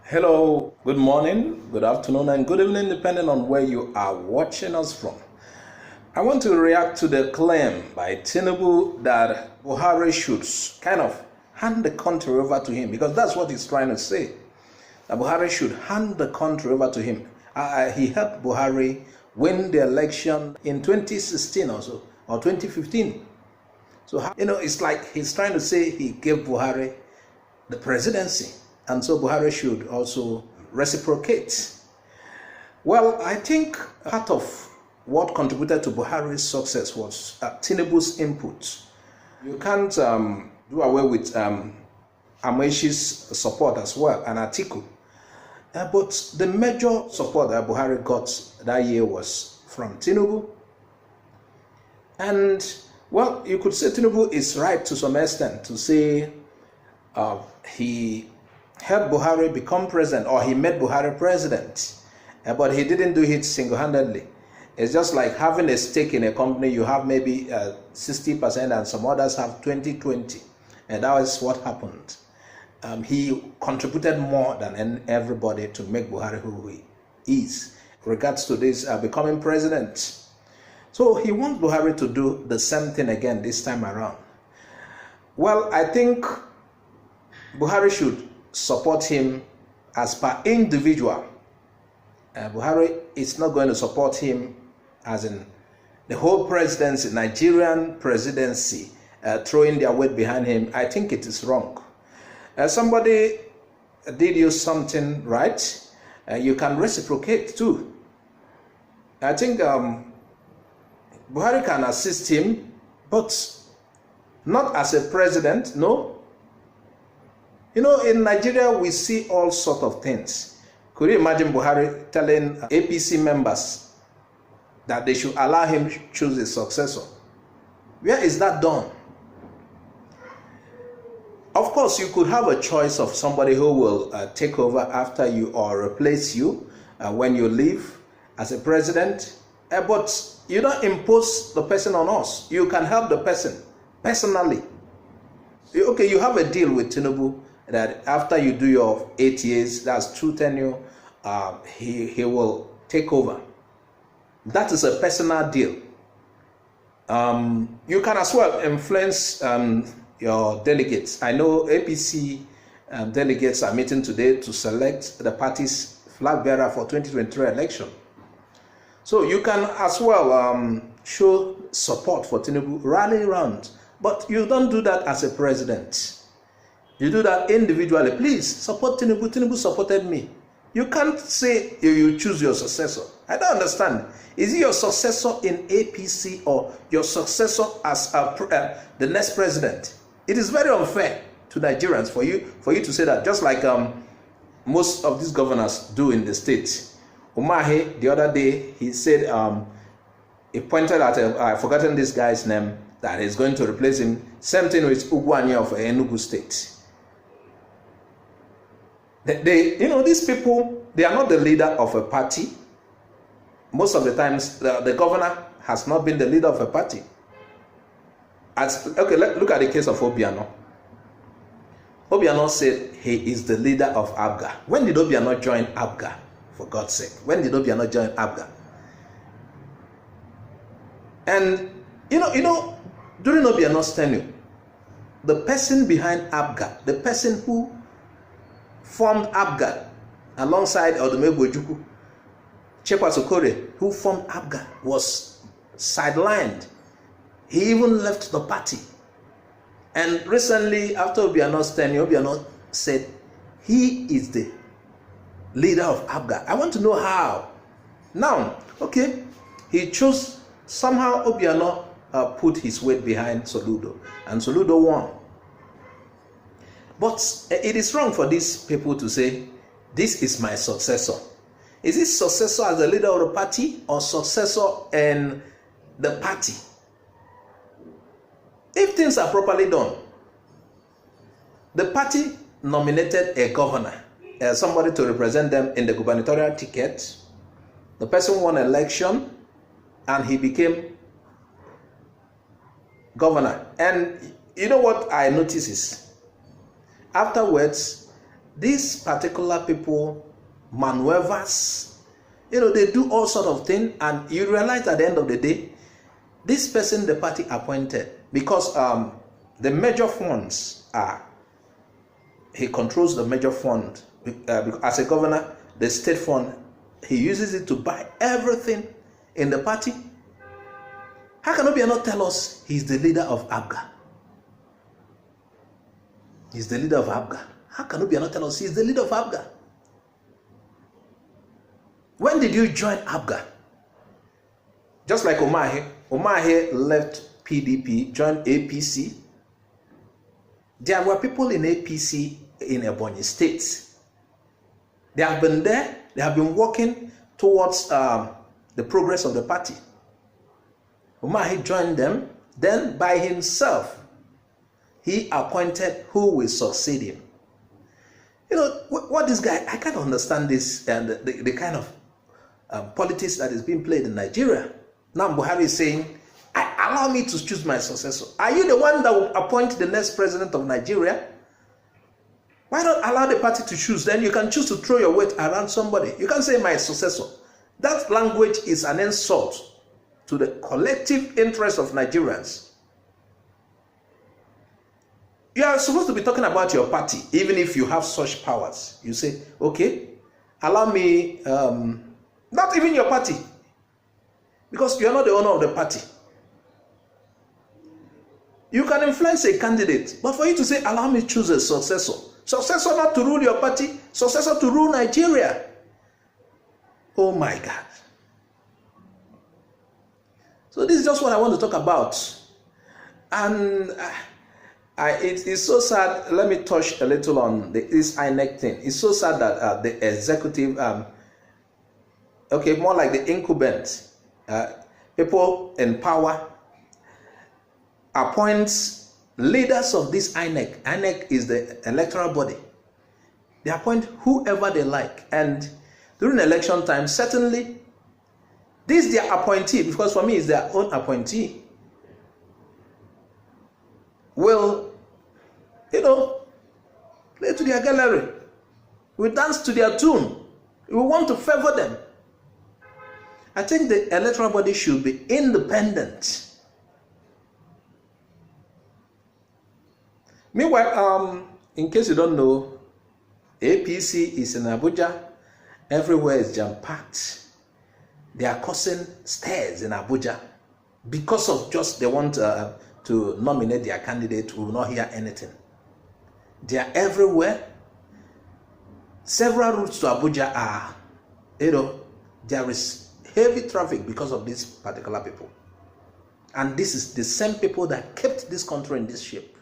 Hello, good morning, good afternoon, and good evening, depending on where you are watching us from. I want to react to the claim by Tinubu that Buhari should kind of hand the country over to him, because that's what he's trying to say. That Buhari should hand the country over to him. He helped Buhari win the election in 2016 or so, or 2015. So, it's like he's trying to say he gave Buhari the presidency, and so Buhari should also reciprocate. Well, I think part of what contributed to Buhari's success was Tinubu's input. You can't do away with Ameshi's support as well, and Atiku. But the major support that Buhari got that year was from Tinubu. And, well, you could say Tinubu is right to some extent to say he helped Buhari become president, or he made Buhari president, but he didn't do it single-handedly. It's just like having a stake in a company. You have maybe 60% and some others have 20-20, and that is what happened. He contributed more than everybody to make Buhari who he is, regards to this becoming president. So he wants Buhari to do the same thing again this time around. Well, I think Buhari should support him as per individual. Buhari is not going to support him as in the whole presidency, Nigerian presidency, throwing their weight behind him. I think it is wrong. Somebody did you something right, you can reciprocate too. I think Buhari can assist him, but not as a president, no. In Nigeria, we see all sorts of things. Could you imagine Buhari telling APC members that they should allow him to choose a successor? Where is that done? Of course, you could have a choice of somebody who will take over after you or replace you when you leave as a president, but you don't impose the person on us. You can help the person personally. Okay, you have a deal with Tinubu that after you do your 8 years, that's true tenure, he will take over. That is a personal deal. You can as well influence your delegates. I know APC delegates are meeting today to select the party's flag bearer for 2023 election. So you can as well show support for Tinubu, rally around, but you don't do that as a president. You do that individually. Please support Tinubu. Tinubu supported me. You can't say you choose your successor. I don't understand. Is he your successor in APC or your successor as the next president? It is very unfair to Nigerians for you to say that, just like most of these governors do in the states. Umahi, the other day, he said, he pointed at, I've forgotten this guy's name, that is going to replace him. Same thing with Ugwanya of Enugu State. These people, they are not the leader of a party. Most of the times, the governor has not been the leader of a party. Look at the case of Obiano. Obiano said he is the leader of ABGA. When did Obiano join ABGA? For God's sake, when did Obiano join ABGA? And during Obiano's tenure, the person behind ABGA, the person who formed ABGA alongside Odumegwu Ojukwu, Chekwas Okorie, who formed ABGA, was sidelined. He even left the party. And recently, after Obiano's tenure, Obiano said he is the leader of ABGA. I want to know how. Now, okay, he chose, somehow Obiano put his weight behind Soludo, and Soludo won. But it is wrong for these people to say, this is my successor. Is it successor as the leader of the party or successor in the party? If things are properly done, the party nominated a governor, somebody to represent them in the gubernatorial ticket. The person won an election and he became governor. And you know what I notice is, afterwards, these particular people maneuvers, they do all sort of things, and you realize at the end of the day, this person the party appointed, because the major funds he controls the major fund. As a governor, the state fund, he uses it to buy everything in the party. How can Obiano not tell us he's the leader of ABGA? He's the leader of ABGA. How can Obiano not tell us he's the leader of ABGA? When did you join ABGA? Just like Umahi. Umahi left PDP, joined APC. There were people in APC in Ebonyi State. They have been there. They have been working towards the progress of the party. Umahi joined them. Then by himself, he appointed who will succeed him. What this guy, I can't understand this and the kind of politics that is being played in Nigeria. Now Buhari is saying, allow me to choose my successor. Are you the one that will appoint the next president of Nigeria? Why not allow the party to choose? Then you can choose to throw your weight around somebody. You can say my successor. That language is an insult to the collective interest of Nigerians. You are supposed to be talking about your party, even if you have such powers. You say, okay, allow me, not even your party, because you are not the owner of the party. You can influence a candidate, but for you to say, allow me to choose a successor. Successor not to rule your party, successor to rule Nigeria. Oh my God. So this is just what I want to talk about. And it's so sad. Let me touch a little on this INEC thing. It's so sad that the executive, more like the incumbent, people in power, appoints leaders of this INEC. INEC is the electoral body. They appoint whoever they like. And during election time, certainly, this is their appointee, because for me, it's their own appointee, will, play to their gallery, will dance to their tune, we want to favor them. I think the electoral body should be independent. Meanwhile, in case you don't know, APC is in Abuja. Everywhere is jam-packed. They are causing stirres in Abuja because of just they want to nominate their candidate who will not hear anything. They are everywhere. Several routes to Abuja are, there is heavy traffic because of these particular people. And this is the same people that kept this country in this shape.